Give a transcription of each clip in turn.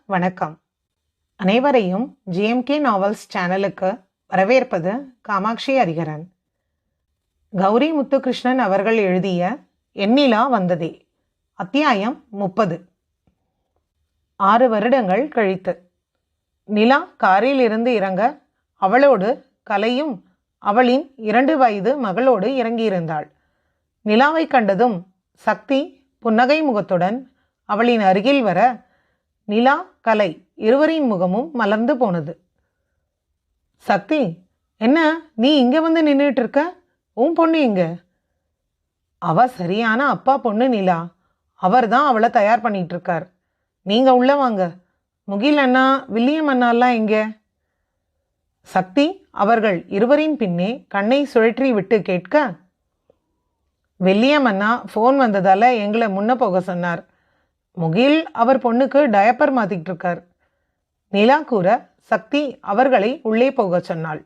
வணக்கம். அனைவரையும் GMK novels சேனலுக்கு வரவேற்பது காமாட்சி ஹரிஹரன். கௌரி முத்துகிருஷ்ணன் அவர்கள் எழுதிய எண்ணிலா வந்ததே, அத்தியாயம் 30. 6 வருடங்கள் கழித்து நிலா காரில் இருந்து இறங்க அவளோடு கலையும் அவளின் 2 வயது மகளோடு இறங்கியிருந்தாள். நிலாவை கண்டதும் சக்தி புன்னகை முகத்துடன் அவளின் அருகில் வர நிலா கலை இருவரின் முகமும் மலர்ந்து போனது. சக்தி, என்ன நீ இங்க வந்து நின்றுட்டு இருக்க? உன் பொண்ணு இங்க? அவ சரியான அப்பா பொண்ணு நிலா. அவர் தான் அவளை தயார் பண்ணிட்டு இருக்கார். நீங்க உள்ள வாங்க. முகில் அண்ணா வில்லியம் அண்ணாலாம் எங்க? சக்தி அவர்கள் இருவரின் பின்னே கண்ணை சுழற்றி விட்டு கேட்க, வில்லியம் அண்ணா ஃபோன் வந்ததால எங்களை முன்ன போக சொன்னார். முகில் அவர் பொண்ணுக்கு டயப்பர் மாத்திக்கிட்டு இருக்கார். நிலா கூற சக்தி அவர்களை உள்ளே போக சொன்னாள்.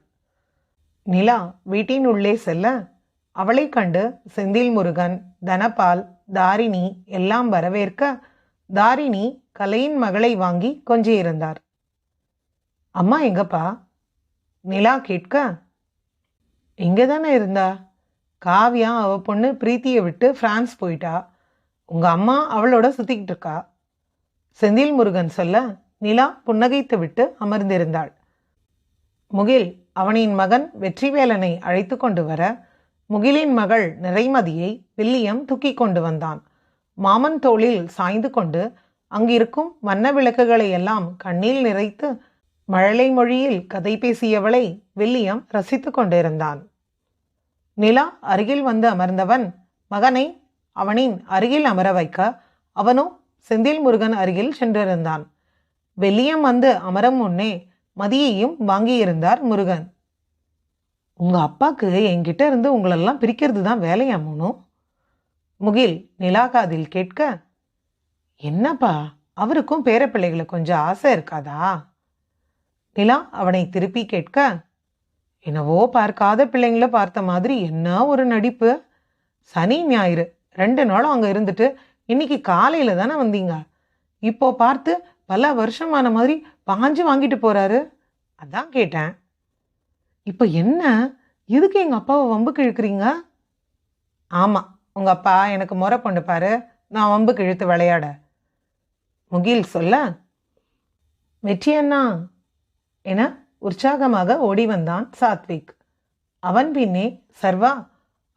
நிலா வீட்டின் உள்ளே செல்ல அவளை கண்டு செந்தில் முருகன், தனபால், தாரிணி எல்லாம் வரவேற்க தாரிணி கலையின் மகளை வாங்கி கொஞ்சியிருந்தார். அம்மா எங்கப்பா? நிலா கேட்க, இங்கே தானே இருந்தா. காவியா அவ பொண்ணு பிரீத்தியை விட்டு பிரான்ஸ் போயிட்டா. உங்க அம்மா அவளோட சுத்திக்கிட்டு இருக்கா. செந்தில் முருகன் சொல்ல நிலா புன்னகைத்து விட்டு அமர்ந்திருந்தாள். முகில் அவனின் மகன் வெற்றிவேலனை அழைத்து கொண்டு வர முகிலின் மகள் நிறைமதியை வில்லியம் தூக்கி கொண்டு வந்தான். மாமன் தோளில் சாய்ந்து கொண்டு அங்கிருக்கும் வண்ண விளக்குகளை எல்லாம் கண்ணில் நிறைத்து மழலை மொழியில் கதை பேசியவளை வில்லியம் ரசித்து கொண்டிருந்தான். நிலா அருகில் வந்து அமர்ந்தவன் மகனை அவனின் அருகில் அமர வைக்க அவனோ செந்தில் முருகன் அருகில் சென்றிருந்தான். வில்லியம் வந்து அமரும் முன்னே மதியையும் வாங்கியிருந்தார் முருகன். உங்க அப்பாக்கு என்கிட்ட இருந்து உங்களெல்லாம் பிரிக்கிறது தான் வேலையா மூணும்? முகில் நிலா காதில் கேட்க, என்னப்பா அவருக்கும் பேரப்பிள்ளைகளை கொஞ்சம் ஆசை இருக்காதா? நிலா அவனை திருப்பி கேட்க, என்னவோ பார்க்காத பிள்ளைங்கள பார்த்த மாதிரி என்ன ஒரு நடிப்பு. சனி ஞாயிறு 2 நாளும் அங்கே இருந்துட்டு இன்னைக்கு காலையில் தானே வந்தீங்க. இப்போ பார்த்து பல வருஷமான மாதிரி பாஞ்சு வாங்கிட்டு போறாரு. அதான் கேட்டேன். இப்போ என்ன, இதுக்கு எங்கள் அப்பாவை வம்புக்கு இழுக்கிறீங்க? ஆமாம், உங்கள் அப்பா எனக்கு முறை பொண்ணு பாரு, நான் வம்புக்கு இழுத்து விளையாட. முகில் சொல்ல, வெற்றி அண்ணா என உற்சாகமாக ஓடி வந்தான் சாத்விக். அவன் பின்னே சர்வா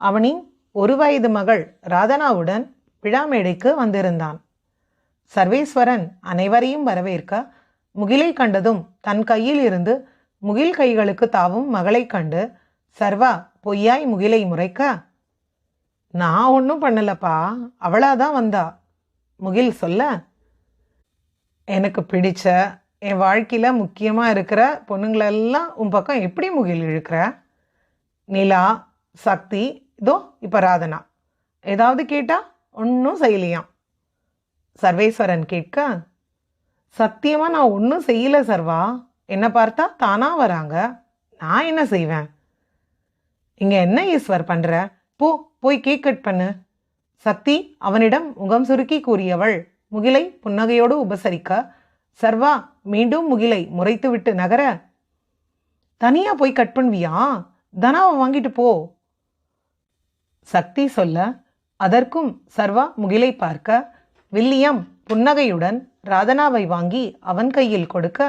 அவனின் 1 வயது மகள் ராதனாவுடன் விழாமேடைக்கு வந்திருந்தான். சர்வேஸ்வரன் அனைவரையும் வரவேற்க முகிலை கண்டதும் தன் கையில் இருந்து முகில் கைகளுக்கு தாவும் மகளை கண்டு சர்வா பொய்யாய் முகிலை முறைக்க, நான் ஒன்றும் பண்ணலப்பா, அவளாதான் வந்தா. முகில் சொல்ல, எனக்கு பிடிச்ச என் வாழ்க்கையில் முக்கியமாக இருக்கிற பொண்ணுங்களெல்லாம் உன் பக்கம் எப்படி முகில் இழுக்கிற? நிலா, சக்தி, இதோ இப்போ ராதனா. ஏதாவது கேட்டா ஒன்றும் செய்யலையாம். சர்வேஸ்வரன் கேட்க, சத்தியமா நான் ஒன்றும் செய்யல சர்வா. என்ன பார்த்தா தானா வராங்க, நான் என்ன செய்வேன்? இங்க என்ன ஈஸ்வர் பண்ற? போய் கேக் கட் பண்ணு. சக்தி அவனிடம் முகம் சுருக்கி கூறியவள் முகிலை புன்னகையோடு உபசரிக்க சர்வா மீண்டும் முகிலை முறைத்துவிட்டு நகர, தனியா போய் கட் பண்ணுவியா? தனாவை வாங்கிட்டு போ. சக்தி சொல்ல அதற்கும் சர்வா முகிலை பார்க்க வில்லியம் புன்னகையுடன் ராதனாவை வாங்கி அவன் கையில் கொடுக்க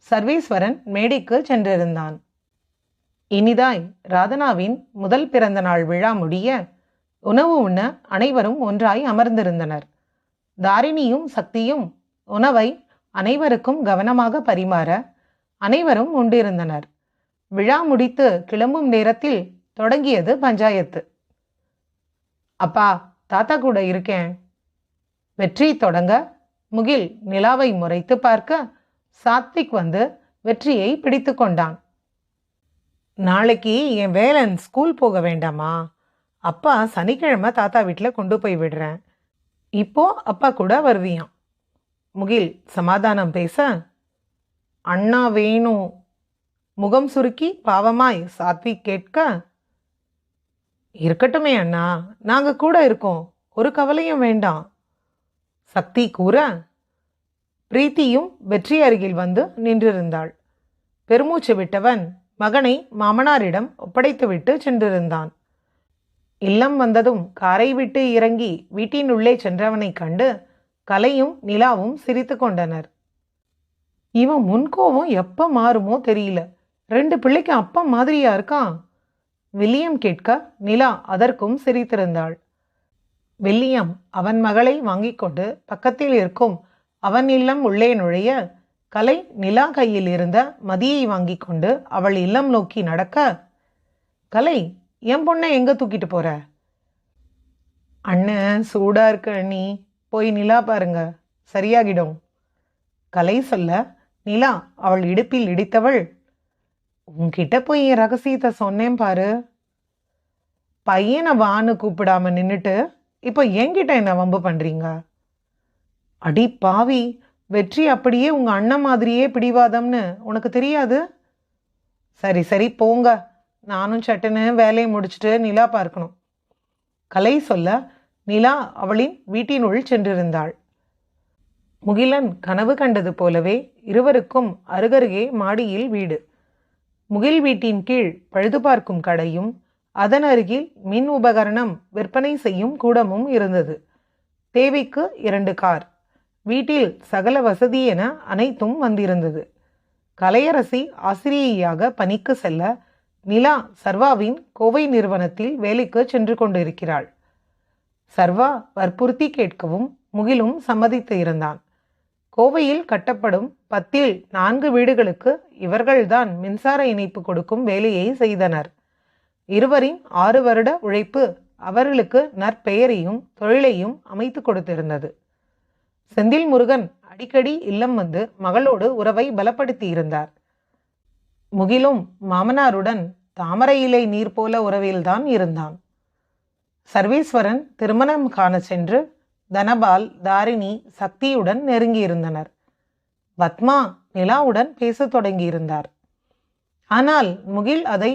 சர்வேஸ்வரன் மேடைக்கு சென்றிருந்தான். இனிதாய் ராதனாவின் முதல் பிறந்த நாள் விழா முடிய உணவு உண்ண அனைவரும் ஒன்றாய் அமர்ந்திருந்தனர். தாரிணியும் சக்தியும் உணவை அனைவருக்கும் கவனமாக பரிமாற அனைவரும் உண்டிருந்தனர். விழா முடித்து கிளம்பும் நேரத்தில் தொடங்கியது பஞ்சாயத்து. அப்பா, தாத்தா கூட இருக்கேன். வெற்றி தொடங்க முகில் நிலாவை முறைத்து பார்க்க சாத்விக் வந்து வெற்றியை பிடித்து கொண்டான். நாளைக்கு என் வேலன் ஸ்கூல் போக வேண்டாமா? அப்பா சனிக்கிழமை தாத்தா வீட்டில் கொண்டு போய் விடுறேன். இப்போ அப்பா கூட வருவியாம். முகில் சமாதானம் பேச, அண்ணா வேணும். முகம் சுருக்கி பாவமாய் சாத்விக் கேட்க, இருக்கட்டுமே அண்ணா, நாங்கள் கூட இருக்கோம், ஒரு கவலையும் வேண்டாம். சக்தி கூற, பிரீத்தியும் வெற்றி அருகில் வந்து நின்றிருந்தாள். பெருமூச்சு விட்டவன் மகனை மாமனாரிடம் ஒப்படைத்துவிட்டு சென்றிருந்தான். இல்லம் வந்ததும் காரை விட்டு இறங்கி வீட்டினுள்ளே சென்றவனைக் கண்டு கலையும் நிலாவும் சிரித்து கொண்டனர். இவன் முன்கோவம் எப்ப மாறுமோ தெரியல, 2 பிள்ளைக்கு அப்பா மாதிரியா இருக்கான். வில்லியம் கேட்க நிலா அதற்கும் சிரித்திருந்தாள். வில்லியம் அவன் மகளை வாங்கிக் கொண்டு பக்கத்தில் இருக்கும் அவன் இல்லம் உள்ளே நுழைய, கலை நிலா கையில் இருந்த மதியை வாங்கி கொண்டு அவள் இல்லம் நோக்கி நடக்க, கலை, என் பொண்ணை எங்க தூக்கிட்டு போற? அண்ணன் சூடா இருக்கு அண்ணி, போய் நிலா பாருங்க, சரியாகிடும். கலை சொல்ல நிலா அவள் இடுப்பில் இடித்தவள், உன்கிட்ட போய் என் ரகசியத்தை சொன்னேன் பாரு. பையனை வான்னு கூப்பிடாம நின்னுட்டு இப்போ என்கிட்ட என்ன வம்பு பண்றீங்க? அடி பாவி, வெற்றி அப்படியே உங்க அண்ணன் மாதிரியே பிடிவாதம்னு உனக்கு தெரியாது? சரி சரி போங்க, நானும் சட்டுன்னு வேலையை முடிச்சுட்டு நிலா பார்க்கணும். கலை சொல்ல நிலா அவளின் வீட்டினுள் சென்றிருந்தாள். முகிலன் கனவு கண்டது போலவே இருவருக்கும் அருகருகே மாடியில் வீடு. முகில் வீட்டின் கீழ் பழுது பார்க்கும் கடையும் அதன் அருகில் மின் உபகரணம் விற்பனை செய்யும் கூடமும் இருந்தது. தேவைக்கு 2 கார். வீட்டில் சகல வசதி என அனைத்தும் வந்திருந்தது. கலையரசி ஆசிரியையாக பணிக்கு செல்ல நிலா சர்வாவின் கோவை நிறுவனத்தில் வேலைக்கு சென்று கொண்டிருக்கிறாள். சர்வா வற்புறுத்தி கேட்கவும் முகிலும் சம்மதித்து இருந்தான். கோவையில் கட்டப்படும் 10ல் 4 வீடுகளுக்கு இவர்கள்தான் மின்சார இணைப்பு கொடுக்கும் வேலையை செய்தனர். இருவரின் 6 வருட உழைப்பு அவர்களுக்கு நற்பெயரையும் தொழிலையும் அமைத்து கொடுத்திருந்தது. செந்தில் முருகன் அடிக்கடி இல்லம் வந்து மகளோடு உறவை பலப்படுத்தி இருந்தார். முகிலும் மாமனாருடன் தாமரை இலை நீர் போல உறவில்தான் இருந்தான். சர்வேஸ்வரன் திருமணம் காண சென்று தனபால், தாரிணி, சக்தியுடன் நெருங்கியிருந்தனர். பத்மா நிலாவுடன் பேசத் தொடங்கியிருந்தார். ஆனால் முகில் அதை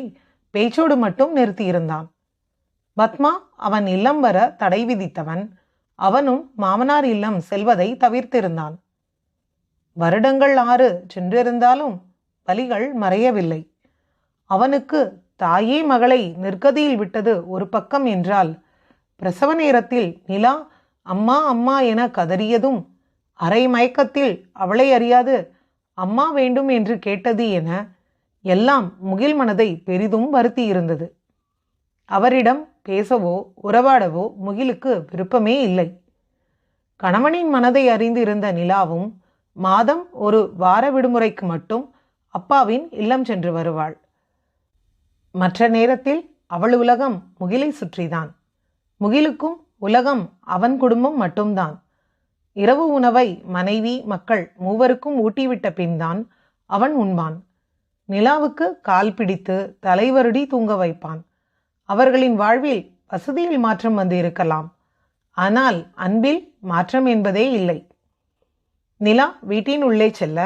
பேச்சோடு மட்டும் நிறுத்தியிருந்தான். பத்மா அவன் இல்லம் வர தடை விதித்தவன். அவனும் மாமனார் இல்லம் செல்வதை தவிர்த்திருந்தான். வருடங்கள் 6 சென்றிருந்தாலும் வலிகள் மறையவில்லை. அவனுக்கு தாயே மகளை நிர்கதியில் விட்டது ஒரு பக்கம் என்றால், பிரசவ நேரத்தில் நிலா அம்மா அம்மா என கதறியதும், அரை மயக்கத்தில் அவளை அறியாது அம்மா வேண்டும் என்று கேட்டது என எல்லாம் முகில் மனதை பெரிதும் வருத்தி இருந்தது. அவரிடம் பேசவோ உறவாடவோ முகிலுக்கு விருப்பமே இல்லை. கணவனின் மனதை அறிந்து இருந்த நிலாவும் மாதம் ஒரு வார விடுமுறைக்கு மட்டும் அப்பாவின் இல்லம் சென்று வருவாள். மற்ற நேரத்தில் அவள் உலகம் முகிலை சுற்றிதான். முகிலுக்கும் உலகம் அவன் குடும்பம் மட்டும்தான். இரவு உணவை மனைவி மக்கள் மூவருக்கும் ஊட்டிவிட்ட பின்தான் அவன் உண்பான். நிலாவுக்கு கால் பிடித்து தலைவருடி தூங்க வைப்பான். அவர்களின் வாழ்வில் வசதியில் மாற்றம் வந்து இருக்கலாம், ஆனால் அன்பில் மாற்றம் என்பதே இல்லை. நிலா வீட்டின் உள்ளே செல்ல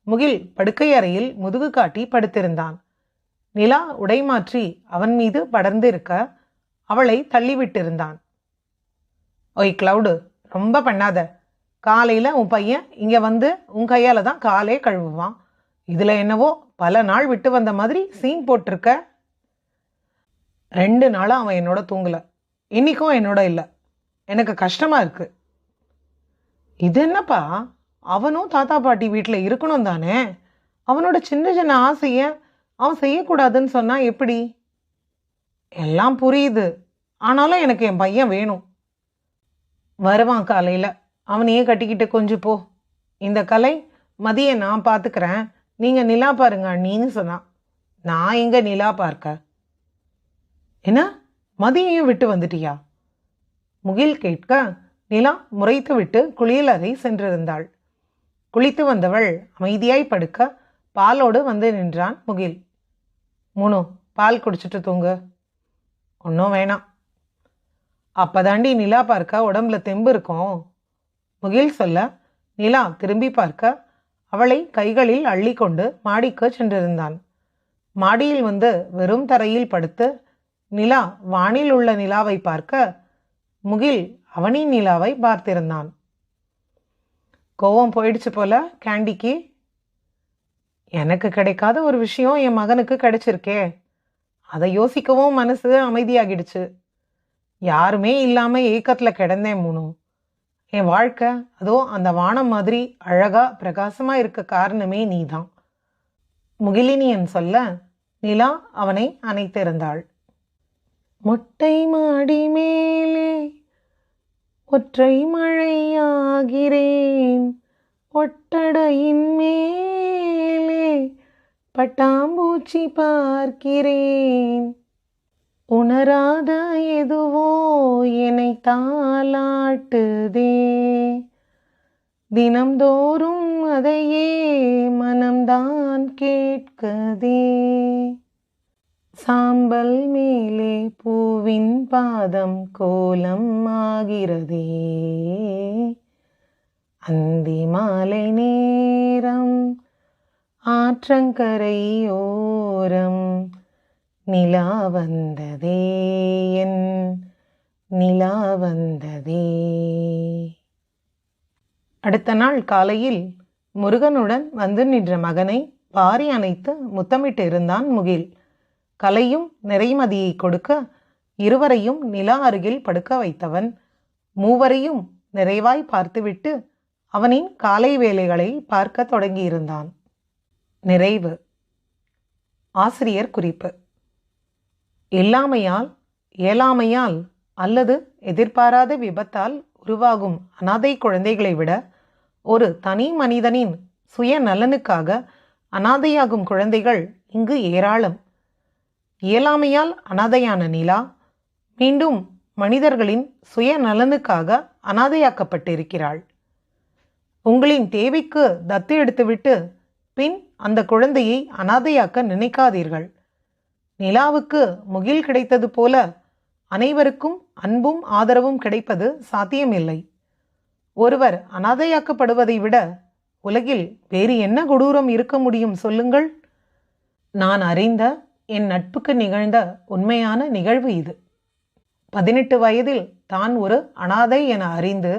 முகில் படுக்கை அறையில் முதுகு காட்டி படுத்திருந்தான். நிலா உடை மாற்றி அவன் மீது படர்ந்து இருக்க அவளை தள்ளிவிட்டிருந்தான். ஒய் கிளவுடு, ரொம்ப பண்ணாத. காலையில் உன் பையன் இங்கே வந்து உன் கையால் தான் காலே கழுவுவான். இதில் என்னவோ பல நாள் விட்டு வந்த மாதிரி சீன் போட்டிருக்க. 2 நாளாக அவன் என்னோட தூங்கலை, இன்னைக்கும் என்னோட இல்லை. எனக்கு கஷ்டமாக இருக்கு. இது என்னப்பா, அவனும் தாத்தா பாட்டி வீட்டில் இருக்கணும் தானே. அவனோட சின்ன சின்ன ஆசையை அவன் செய்யக்கூடாதுன்னு சொன்னால் எப்படி? எல்லாம் புரியுது, ஆனாலும் எனக்கு என் பையன் வேணும். வருவான் காலையில், அவனையே கட்டிக்கிட்டு கொஞ்சம் போ. இந்த கலை மதியை நான் பார்த்துக்கிறேன், நீங்கள் நிலா பாருங்க அண்ணின்னு சொன்னான். நான் எங்கே நிலா பார்க்க? என்ன, மதியையும் விட்டு வந்துட்டியா? முகில் கேட்க நிலா முறைத்து விட்டு குளியலறை சென்றிருந்தாள். குளித்து வந்தவள் அமைதியாய் படுக்க பாலோடு வந்து நின்றான் முகில். முனு, பால் குடிச்சிட்டு தூங்கு. ஒன்றும் வேணாம். அப்பதாண்டி நிலா பார்க்க உடம்புல தெம்பு இருக்கும். முகில் சொல்ல நிலா திரும்பி பார்க்க அவளை கைகளில் அள்ளி கொண்டு மாடிக்கு சென்றிருந்தான். மாடியில் வந்து வெறும் தரையில் படுத்து நிலா வானில் உள்ள நிலாவை பார்க்க முகில் அவனின் நிலாவை பார்த்திருந்தான். கோவம் போயிடுச்சு போல கேண்டிக்கு. எனக்கு கிடைக்காத ஒரு விஷயம் என் மகனுக்கு கிடைச்சிருக்கே, அதை யோசிக்கவும் மனசு அமைதியாகிடுச்சு. யாருமே இல்லாம ஏக்கத்துல கிடந்தேன் மூணு. என் வாழ்க்கை அதோ அந்த வானம் மாதிரி அழகா பிரகாசமா இருக்க காரணமே நீதான். முகிலினியன் சொல்ல நிலா அவனை அணைத்திருந்தாள். மொட்டை மாடி மேலே ஒற்றை மழையாகிறேன், ஒட்டடையின் மேலே பட்டாம்பூச்சி பார்க்கிறேன், உணராத எதுவோ என்னை தாலாட்டுதே, தினம்தோறும் அதையே மனம்தான் கேட்கதே, சாம்பல் மேலே பூவின் பாதம் கோலம் ஆகிறதே, அந்தி மாலை நேரம் ஆற்றங்கரையோரம் நிலா வந்ததே, என் நிலா வந்ததே. அடுத்த நாள் காலையில் முருகனுடன் வந்து நின்ற மகனை வாரி அணைத்து முத்தமிட்டு இருந்தான் முகில். கலையும் நிறைமதியை கொடுக்க இருவரையும் நிலா அருகில் படுக்க வைத்தவன் மூவரையும் நிறைவாய் பார்த்துவிட்டு அவனின் காலை வேலைகளை பார்க்க தொடங்கியிருந்தான். நிறைவு. ஆசிரியர் குறிப்பு: இல்லாமையால், இயலாமையால் அல்லது எதிர்பாராத விபத்தால் உருவாகும் அனாதை குழந்தைகளை விட ஒரு தனி மனிதனின் சுய நலனுக்காக அனாதையாகும் குழந்தைகள் இங்கு ஏராளம். இயலாமையால் அனாதையான நிலா மீண்டும் மனிதர்களின் சுய நலனுக்காக அனாதையாக்கப்பட்டிருக்கிறாள். உங்களின் தேவைக்கு தத்து எடுத்துவிட்டு பின் அந்த குழந்தையை அனாதையாக்க நினைக்காதீர்கள். நிலாவுக்கு முகில் கிடைத்தது போல அனைவருக்கும் அன்பும் ஆதரவும் கிடைப்பது சாத்தியமில்லை. ஒருவர் அனாதையாக்கப்படுவதை விட உலகில் வேறு என்ன கொடூரம் இருக்க முடியும் சொல்லுங்கள்? நான் அறிந்த என் நட்புக்கு நிகழ்ந்த உண்மையான நிகழ்வு இது. 18 வயதில் தான் ஒரு அனாதை என அறிந்து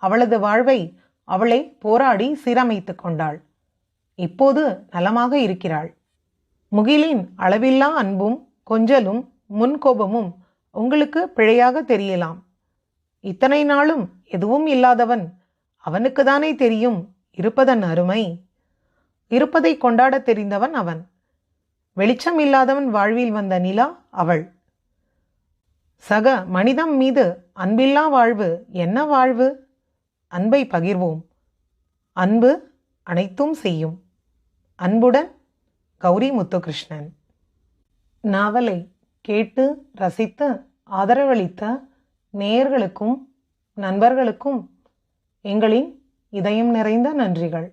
அவளது வாழ்வை அவளை போராடி சீரமைத்து கொண்டாள். இப்போது நலமாக இருக்கிறாள். முகிலின் அளவில்லா அன்பும் கொஞ்சலும் முன்கோபமும் உங்களுக்கு பிழையாக தெரியலாம். இத்தனை நாளும் எதுவும் இல்லாதவன் அவனுக்கு தானே தெரியும் இருப்பதன் அருமை. இருப்பதை கொண்டாட தெரிந்தவன் அவன். வெளிச்சம் இல்லாதவன் வாழ்வில் வந்த நிலா அவள். சக மனிதம் மீது அன்பில்லா வாழ்வு என்ன வாழ்வு? அன்பை பகிர்வோம். அன்பு அனைத்தும் செய்யும். அன்புடன் கௌரி முத்துகிருஷ்ணன். நாவலை கேட்டு ரசித்து ஆதரவளித்த நேயர்களுக்கும் நண்பர்களுக்கும் எங்களின் இதயம் நிறைந்த நன்றிகள்.